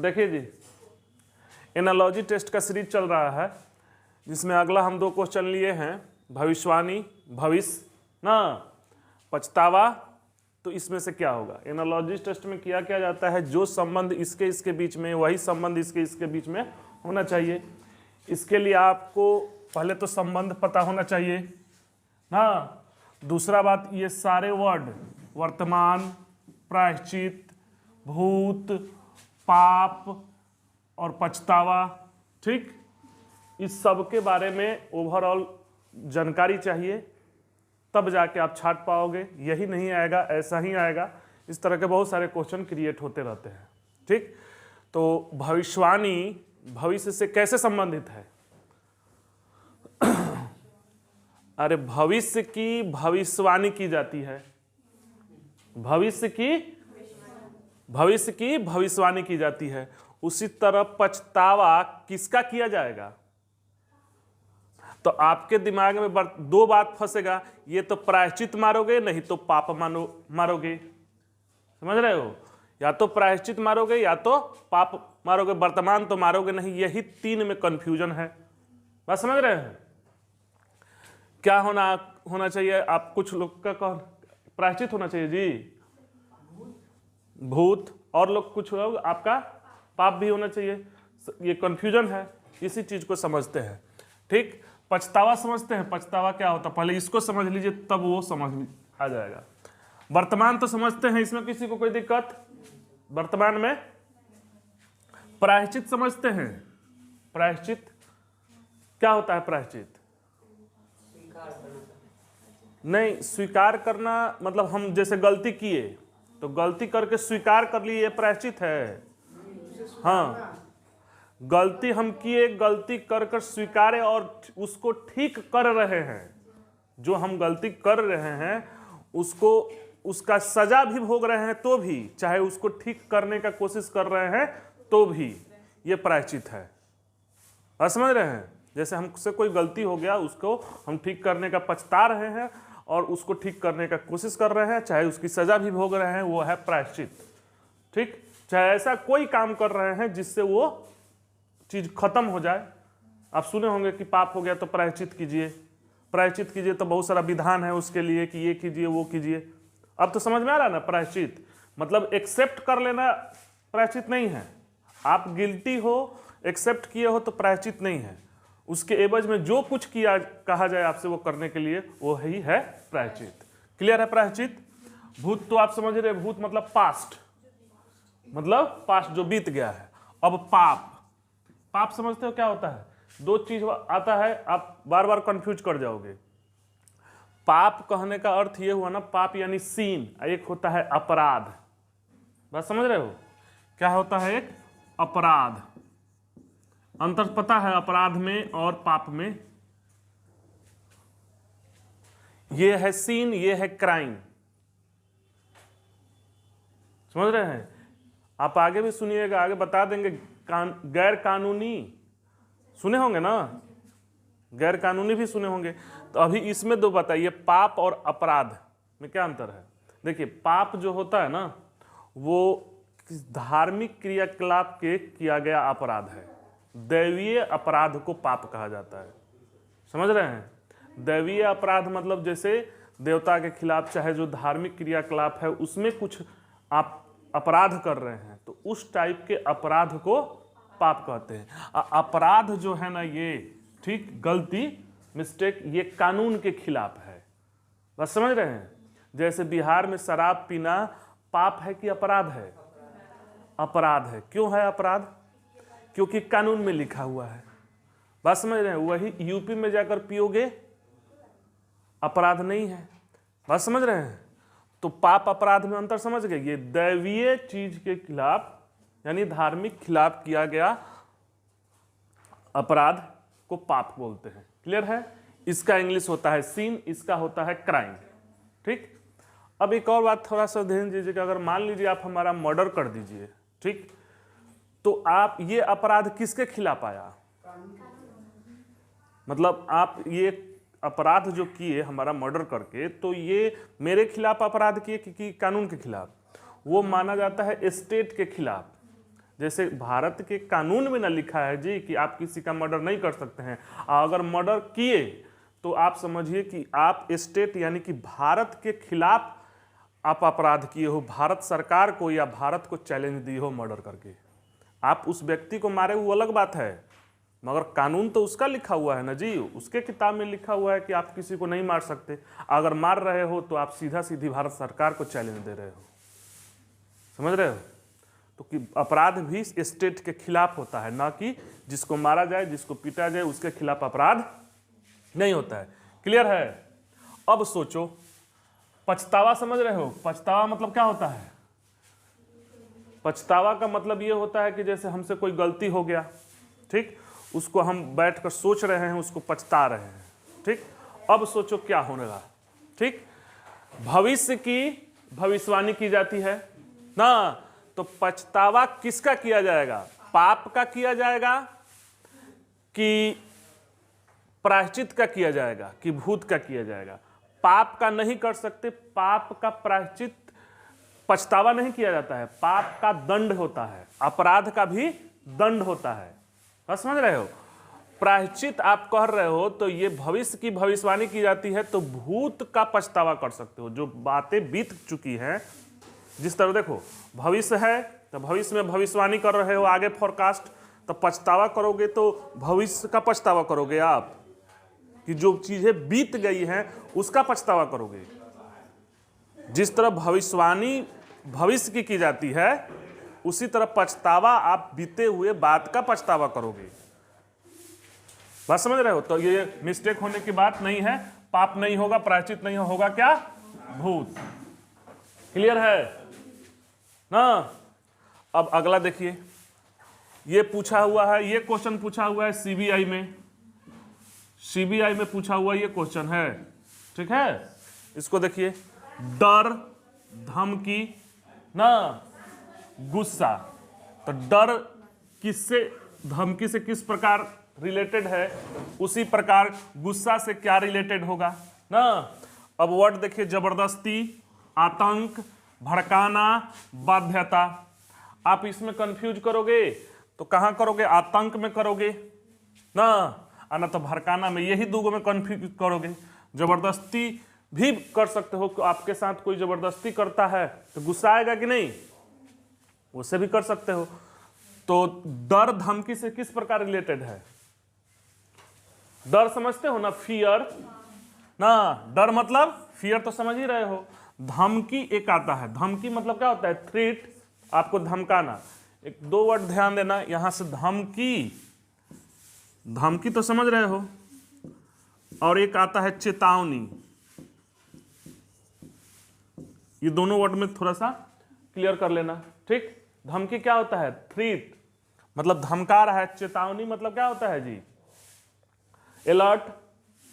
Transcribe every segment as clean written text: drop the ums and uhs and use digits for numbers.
देखिए जी, analogy test का series चल रहा है, जिसमें अगला हम 2 क्वेश्चन लिए हैं, भविष्यवाणी, भविष्य ना, पछतावा। तो इसमें से क्या होगा? एनालॉजी टेस्ट में क्या किया जाता है, जो संबंध इसके इसके बीच में, वही संबंध इसके इसके बीच में होना चाहिए। इसके लिए आपको पहले तो संबंध पता होना चाहिए ना। दूसरा बात, ये सारे वर्ड वर्तमान, प्रायश्चित, भूत, पाप और पछतावा, ठीक, इस सब के बारे में ओवरऑल जानकारी चाहिए, तब जाके आप छाट पाओगे। यही नहीं आएगा, ऐसा ही आएगा। इस तरह के बहुत सारे क्वेश्चन क्रिएट होते रहते हैं, ठीक। तो भविष्यवाणी भविष्य से कैसे संबंधित है? अरे भविष्य की भविष्यवाणी की जाती है, भविष्य की भविष्यवाणी की जाती है। उसी तरह पछतावा किसका किया जाएगा? तो आपके दिमाग में 2 बात फंसेगा, ये तो प्रायश्चित मारोगे, नहीं तो पाप मारोगे। समझ रहे हो? या तो प्रायश्चित मारोगे या तो पाप मारोगे, वर्तमान तो मारोगे नहीं। यही 3 में कंफ्यूजन है। बात समझ रहे हैं? क्या होना चाहिए? आप कुछ लोग का कौन प्रायश्चित होना चाहिए जी, भूत, और लोग कुछ लोग आपका पाप भी होना चाहिए। ये कंफ्यूजन है, इसी चीज को समझते हैं, ठीक। पछतावा समझते हैं, पछतावा क्या होता है? पहले इसको समझ लीजिए, तब वो समझ आ जाएगा। वर्तमान तो समझते हैं, इसमें किसी को कोई दिक्कत? वर्तमान में प्रायश्चित समझते हैं। प्रायश्चित क्या होता है? प्रायश्चित नहीं, स्वीकार करना मतलब हम जैसे गलती किए तो गलती करके स्वीकार कर लिए, ये प्रायश्चित है। हाँ, गलती हम किए, गलती कर कर स्वीकारे और उसको ठीक कर रहे हैं। जो हम गलती कर रहे हैं उसको, उसका सजा भी भोग रहे हैं तो भी, चाहे उसको ठीक करने का कोशिश कर रहे हैं तो भी, ये प्रायश्चित है। आप समझ रहे हैं? जैसे हमसे कोई गलती हो गया, उसको हम ठीक करने का पछता रहे हैं और उसको ठीक करने का कोशिश कर रहे हैं, चाहे उसकी सजा भी भोग रहे हैं, वो है प्रायश्चित, ठीक। चाहे ऐसा कोई काम कर रहे हैं जिससे वो चीज खत्म हो जाए। आप सुने होंगे कि पाप हो गया तो प्रायश्चित कीजिए, प्रायश्चित कीजिए, तो बहुत सारा विधान है उसके लिए कि ये कीजिए वो कीजिए। अब तो समझ में आ रहा है ना? प्रायश्चित मतलब एक्सेप्ट कर लेना, प्रायश्चित नहीं है। आप गिल्टी हो, एक्सेप्ट किए हो तो प्रायश्चित नहीं है। उसके एवज में जो कुछ किया कहा जाए आपसे वो करने के लिए, वो ही है प्रायश्चित। क्लियर है? प्रायश्चित। भूत तो आप समझ रहे, भूत मतलब पास्ट, मतलब पास्ट जो बीत गया है। अब पाप, पाप समझते हो क्या होता है? 2 चीज आता है, आप बार बार कंफ्यूज कर जाओगे। पाप कहने का अर्थ ये हुआ ना, पाप यानी सीन, एक होता है अपराध। बात समझ रहे हो? क्या होता है? एक अपराध। अंतर पता है अपराध में और पाप में? ये है सीन, ये है क्राइम। समझ रहे हैं? आप आगे भी सुनिएगा, आगे बता देंगे। गैर कानूनी सुने होंगे ना, गैर कानूनी भी सुने होंगे। तो अभी इसमें 2 बताइए, पाप और अपराध में क्या अंतर है? देखिए, पाप जो होता है ना, वो धार्मिक क्रियाकलाप के किया गया अपराध है। दैवीय अपराध को पाप कहा जाता है। समझ रहे हैं? दैवीय अपराध मतलब जैसे देवता के खिलाफ, चाहे जो धार्मिक क्रियाकलाप है उसमें कुछ आप अपराध कर रहे हैं, तो उस टाइप के अपराध को पाप कहते हैं। अपराध जो है ना ये, ठीक, गलती, मिस्टेक, ये कानून के खिलाफ है। बस समझ रहे हैं? जैसे बिहार में शराब पीना पाप है कि अपराध है? अपराध है। क्यों है अपराध? क्योंकि कानून में लिखा हुआ है। बात समझ रहे हैं? वही यूपी में जाकर पियोगे, अपराध नहीं है। बात समझ रहे हैं? तो पाप अपराध में अंतर समझ गए? ये दैवीय चीज के खिलाफ यानी धार्मिक खिलाफ किया गया अपराध को पाप बोलते हैं। क्लियर है? इसका इंग्लिश होता है सीन, इसका होता है क्राइम, ठीक। अब एक और बात थोड़ा सा ध्यान दीजिएगा, अगर मान लीजिए आप हमारा मर्डर कर दीजिए, ठीक, तो आप ये अपराध किसके खिलाफ आया? मतलब आप ये अपराध जो किए हमारा मर्डर करके, तो ये मेरे खिलाफ अपराध किए कि कानून के खिलाफ? वो माना जाता है स्टेट के खिलाफ। जैसे भारत के कानून में ना लिखा है जी कि आप किसी का मर्डर नहीं कर सकते हैं। अगर मर्डर किए तो आप समझिए कि आप स्टेट यानी कि भारत के खिलाफ आप अपराध किए हो, भारत सरकार को या भारत को चैलेंज दिए हो मर्डर करके। आप उस व्यक्ति को मारे वो अलग बात है, मगर कानून तो उसका लिखा हुआ है ना जी, उसके किताब में लिखा हुआ है कि आप किसी को नहीं मार सकते। अगर मार रहे हो तो आप सीधा सीधी भारत सरकार को चैलेंज दे रहे हो, समझ रहे हो। तो कि अपराध भी स्टेट के खिलाफ होता है, ना कि जिसको मारा जाए जिसको पीटा जाए उसके खिलाफ अपराध नहीं होता है। क्लियर है। अब सोचो पछतावा, समझ रहे हो। पछतावा मतलब क्या होता है? पछतावा का मतलब ये होता है कि जैसे हमसे कोई गलती हो गया, ठीक, उसको हम बैठकर सोच रहे हैं, उसको पछता रहे हैं, ठीक। अब सोचो क्या होने लगा, ठीक। भविष्य की भविष्यवाणी की जाती है ना, तो पछतावा किसका किया जाएगा? पाप का किया जाएगा कि प्रायश्चित का किया जाएगा कि भूत का किया जाएगा? पाप का नहीं कर सकते, पाप का प्रायश्चित पछतावा नहीं किया जाता है, पाप का दंड होता है, अपराध का भी दंड होता है। बस समझ रहे हो। प्रायश्चित आप कह रहे हो तो ये भविष्य की भविष्यवाणी की जाती है, तो भूत का पछतावा कर सकते हो, जो बातें बीत चुकी हैं। जिस तरह देखो भविष्य है तो भविष्य में भविष्यवाणी कर रहे हो, आगे फोरकास्ट, तो पछतावा करोगे तो भविष्य का पछतावा करोगे आप, कि जो चीजें बीत गई हैं उसका पछतावा करोगे। जिस तरह भविष्यवाणी भविष्य की जाती है, उसी तरह पछतावा आप बीते हुए बात का पछतावा करोगे। बात समझ रहे हो। तो ये मिस्टेक होने की बात नहीं है, पाप नहीं होगा, प्रायश्चित नहीं होगा, क्या? भूत। क्लियर है ना। अब अगला देखिए, ये पूछा हुआ है, ये क्वेश्चन पूछा हुआ है सीबीआई में, सीबीआई में पूछा हुआ ये क्वेश्चन है, ठीक है। इसको देखिए, डर, धमकी ना, गुस्सा। तो डर किससे, धमकी से किस प्रकार रिलेटेड है, उसी प्रकार गुस्सा से क्या रिलेटेड होगा ना। अब वर्ड देखिए, जबरदस्ती, आतंक, भड़काना, बाध्यता। आप इसमें कंफ्यूज करोगे तो कहां करोगे? आतंक में करोगे ना तो भड़काना में। यही दो में कंफ्यूज करोगे। जबरदस्ती भी कर सकते हो, आपके साथ कोई जबरदस्ती करता है तो गुस्सा आएगा कि नहीं, उसे भी कर सकते हो। तो डर धमकी से किस प्रकार रिलेटेड है? डर समझते हो ना, फियर ना। डर मतलब फियर तो समझ ही रहे हो। धमकी एक आता है, धमकी मतलब क्या होता है? थ्रेट, आपको धमकाना। एक दो वर्ड ध्यान देना, यहां से धमकी, धमकी तो समझ रहे हो, और एक आता है चेतावनी। ये दोनों वर्ड में थोड़ा सा क्लियर कर लेना, ठीक। धमकी क्या होता है? थ्रेट मतलब धमका रहा है। चेतावनी मतलब क्या होता है जी? अलर्ट।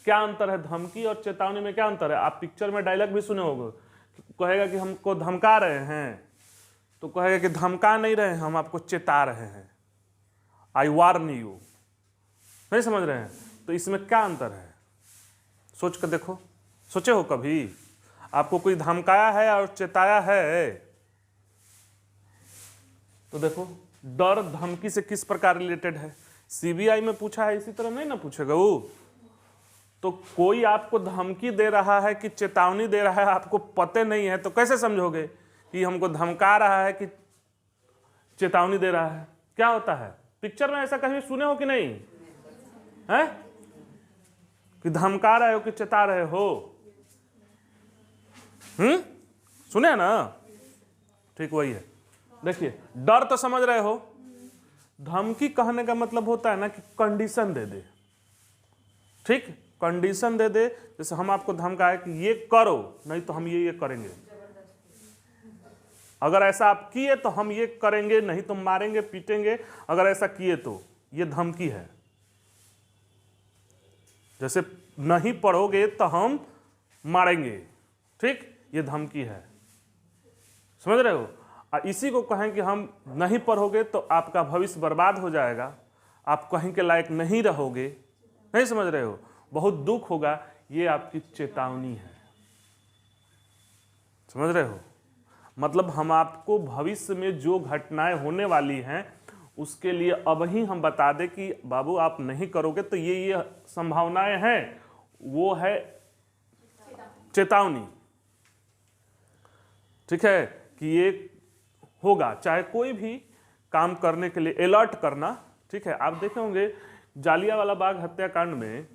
क्या अंतर है धमकी और चेतावनी में? क्या अंतर है? आप पिक्चर में डायलॉग भी सुने होंगे, कहेगा कि हमको धमका रहे हैं, तो कहेगा कि धमका नहीं रहे हैं, हम आपको चेता रहे हैं, आई वार्न यू। नहीं समझ रहे हैं? तो इसमें क्या अंतर है? सोच कर देखो, सोचे हो कभी? आपको कोई धमकाया है और चेताया है, तो देखो डर धमकी से किस प्रकार रिलेटेड है। सीबीआई में पूछा है, इसी तरह नहीं ना पूछेगा वो। तो कोई आपको धमकी दे रहा है कि चेतावनी दे रहा है, आपको पते नहीं है, तो कैसे समझोगे कि हमको धमका रहा है कि चेतावनी दे रहा है? क्या होता है पिक्चर में? ऐसा कहीं सुने हो कि नहीं है कि धमका रहे हो कि चेता रहे हो? सुने ना, ठीक वही है। देखिए डर तो समझ रहे हो, धमकी कहने का मतलब होता है ना कि कंडीशन दे दे, ठीक। कंडीशन दे दे, जैसे हम आपको धमकाए कि ये करो, नहीं तो हम ये करेंगे, अगर ऐसा आप किए तो हम ये करेंगे, नहीं तो मारेंगे पीटेंगे, अगर ऐसा किए तो ये धमकी है। जैसे नहीं पढ़ोगे तो हम मारेंगे, ठीक, ये धमकी है। समझ रहे हो? इसी को कहें कि हम नहीं पढ़ोगे तो आपका भविष्य बर्बाद हो जाएगा, आप कहीं के लायक नहीं रहोगे, नहीं समझ रहे हो, बहुत दुख होगा, ये आपकी चेतावनी है। समझ रहे हो? मतलब हम आपको भविष्य में जो घटनाएं होने वाली हैं उसके लिए अब ही हम बता दें कि बाबू आप नहीं करोगे तो ये संभावनाएं हैं, वो है चेतावनी। ठीक है कि ये होगा, चाहे कोई भी काम करने के लिए अलर्ट करना। ठीक है, आप देखे होंगे जालियांवाला बाग हत्याकांड में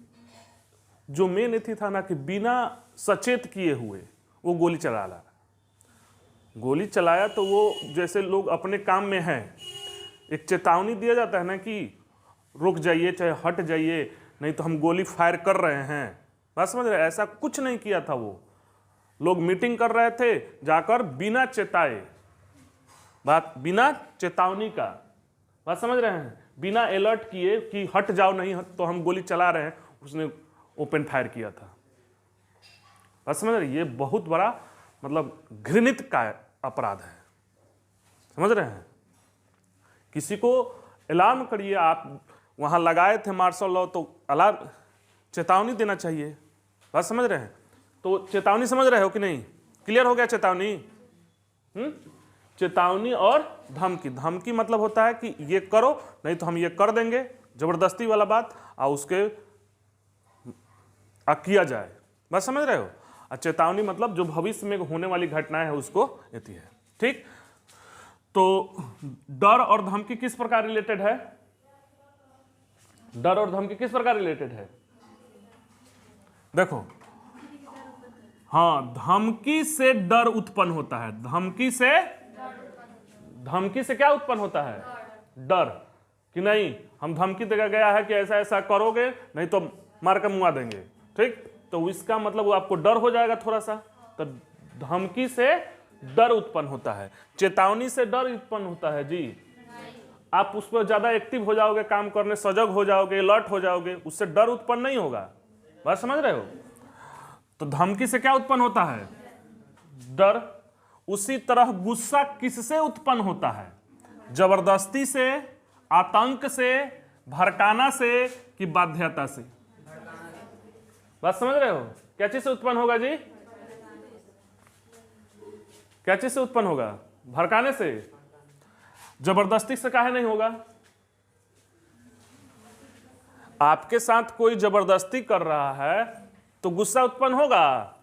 जो मेन एथी था ना कि बिना सचेत किए हुए वो गोली चलाया तो वो जैसे लोग अपने काम में हैं, एक चेतावनी दिया जाता है ना कि रुक जाइए, चाहे हट जाइए, नहीं तो हम गोली फायर कर रहे हैं। बात समझ रहे हैं? ऐसा कुछ नहीं किया था। वो लोग मीटिंग कर रहे थे, जाकर बिना चेताए, बिना चेतावनी का, बात समझ रहे हैं, बिना अलर्ट किए कि हट जाओ नहीं तो हम गोली चला रहे हैं, उसने ओपन फायर किया था। बात समझ रहे हैं? ये बहुत बड़ा मतलब घृणित का अपराध है। समझ रहे हैं? किसी को अलार्म करिए, आप वहां लगाए थे मार्शल लॉ तो अलार्म चेतावनी देना चाहिए। बात समझ रहे हैं? तो चेतावनी समझ रहे हो कि नहीं? क्लियर हो गया चेतावनी? चेतावनी और धमकी। धमकी मतलब होता है कि ये करो नहीं तो हम ये कर देंगे, जबरदस्ती वाला बात, और उसके किया जाए। बात समझ रहे हो? और चेतावनी मतलब जो भविष्य में होने वाली घटनाएं है उसको देती है। ठीक, तो डर और धमकी किस प्रकार रिलेटेड है? डर और धमकी किस प्रकार रिलेटेड है? देखो, हाँ, धमकी से डर उत्पन्न होता है। धमकी से क्या उत्पन्न होता है? डर, कि नहीं हम धमकी देकर गया है कि ऐसा ऐसा करोगे नहीं तो मार कर मुआ देंगे। ठीक, तो इसका मतलब वो आपको डर हो जाएगा थोड़ा सा, तो धमकी से डर उत्पन्न होता है। चेतावनी से डर उत्पन्न होता है जी, आप उस पर ज्यादा एक्टिव हो जाओगे, काम करने सजग हो जाओगे, अलर्ट हो जाओगे, उससे डर उत्पन्न नहीं होगा। बात समझ रहे हो? तो धमकी से क्या उत्पन्न होता है? डर। उसी तरह गुस्सा किससे उत्पन्न होता है? जबरदस्ती से, आतंक से, भड़काना से कि बाध्यता से? बात समझ रहे हो? क्या चीज से उत्पन्न होगा जी? क्या चीज से उत्पन्न होगा? भड़काने से। जबरदस्ती से काहे नहीं होगा? आपके साथ कोई जबरदस्ती कर रहा है तो गुस्सा उत्पन्न होगा।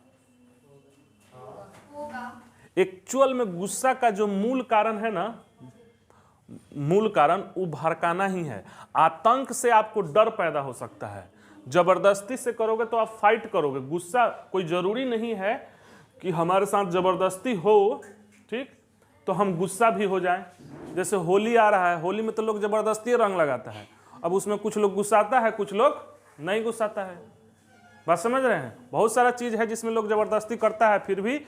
एक्चुअल में गुस्सा का जो मूल कारण है ना, मूल कारण वो भड़काना ही है। आतंक से आपको डर पैदा हो सकता है, जबरदस्ती से करोगे तो आप फाइट करोगे। गुस्सा कोई जरूरी नहीं है कि हमारे साथ जबरदस्ती हो, ठीक, तो हम गुस्सा भी हो जाएं। जैसे होली आ रहा है, होली में तो लोग जबरदस्ती रंग लगाता है, अब उसमें कुछ लोग गुस्साता है, कुछ लोग नहीं गुस्साता है। बात समझ रहे हैं? बहुत सारा चीज है जिसमें लोग जबरदस्ती करता है फिर भी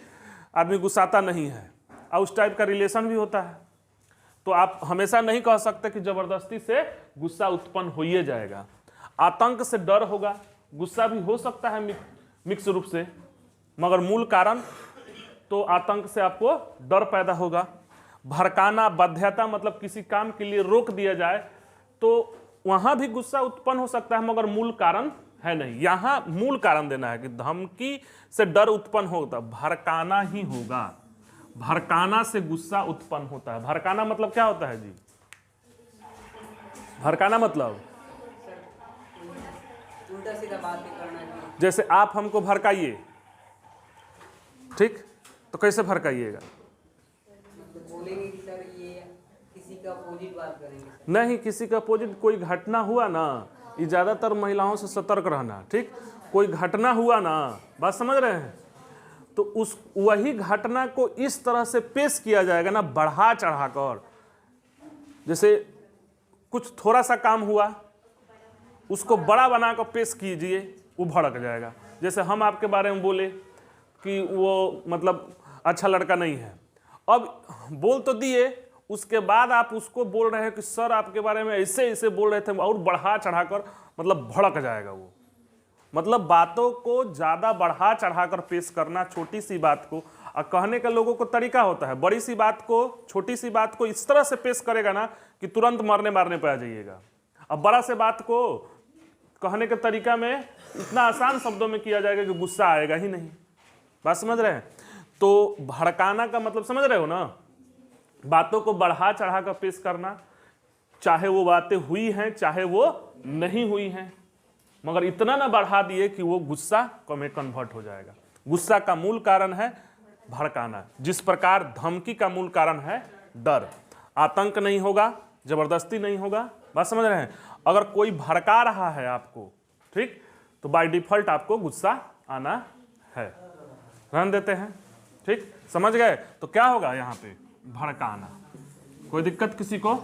आदमी गुस्साता नहीं है, और उस टाइप का रिलेशन भी होता है। तो आप हमेशा नहीं कह सकते कि जबरदस्ती से गुस्सा उत्पन्न हो ही जाएगा। आतंक से डर होगा, गुस्सा भी हो सकता है मिक्स रूप से, मगर मूल कारण तो आतंक से आपको डर पैदा होगा। भड़काना, बाध्यता मतलब किसी काम के लिए रोक दिया जाए तो वहां भी गुस्सा उत्पन्न हो सकता है, मगर मूल कारण है नहीं। यहां मूल कारण देना है कि धमकी से डर उत्पन्न होता, भड़काना ही होगा। भड़काना से गुस्सा उत्पन्न होता है। भड़काना मतलब क्या होता है जी? भड़काना मतलब उल्टा सीधा बातें करना। जैसे आप हमको भड़काइए, ठीक, तो कैसे भड़काइएगा? बोलेंगे कि सर ये किसी का अपोजिट बात करेंगे। नहीं, किसी का अपोजिट कोई घटना हुआ ना, ये ज्यादातर महिलाओं से सतर्क रहना। ठीक, कोई घटना हुआ ना, बात समझ रहे हैं, तो उस वही घटना को इस तरह से पेश किया जाएगा ना, बढ़ा चढ़ाकर। जैसे कुछ थोड़ा सा काम हुआ, उसको बड़ा बनाकर पेश कीजिए, वो भड़क जाएगा। जैसे हम आपके बारे में बोले कि वो मतलब अच्छा लड़का नहीं है, अब बोल तो दिए, उसके बाद आप उसको बोल रहे हैं कि सर आपके बारे में ऐसे ऐसे बोल रहे थे, और बढ़ा चढ़ाकर मतलब भड़क जाएगा वो। मतलब बातों को ज्यादा बढ़ा चढ़ाकर पेश करना, छोटी सी बात को, और कहने का लोगों को तरीका होता है, बड़ी सी बात को, छोटी सी बात को इस तरह से पेश करेगा ना कि तुरंत मरने मारने पे आ जाइएगा। अब बड़ा से बात को कहने के तरीका में इतना आसान शब्दों में किया जाएगा कि गुस्सा आएगा ही नहीं। बात समझ रहे हैं? तो भड़काना का मतलब समझ रहे हो ना, बातों को बढ़ा चढ़ा कर पेश करना, चाहे वो बातें हुई हैं चाहे वो नहीं हुई हैं, मगर इतना ना बढ़ा दिए कि वो गुस्सा में कन्वर्ट हो जाएगा। गुस्सा का मूल कारण है भड़काना, जिस प्रकार धमकी का मूल कारण है डर। आतंक नहीं होगा, जबरदस्ती नहीं होगा, बात समझ रहे हैं। अगर कोई भड़का रहा है आपको, ठीक, तो बाय डिफॉल्ट आपको गुस्सा आना है, रहने देते हैं, ठीक, समझ गए। तो क्या होगा यहाँ पे, भड़काना। कोई दिक्कत किसी को?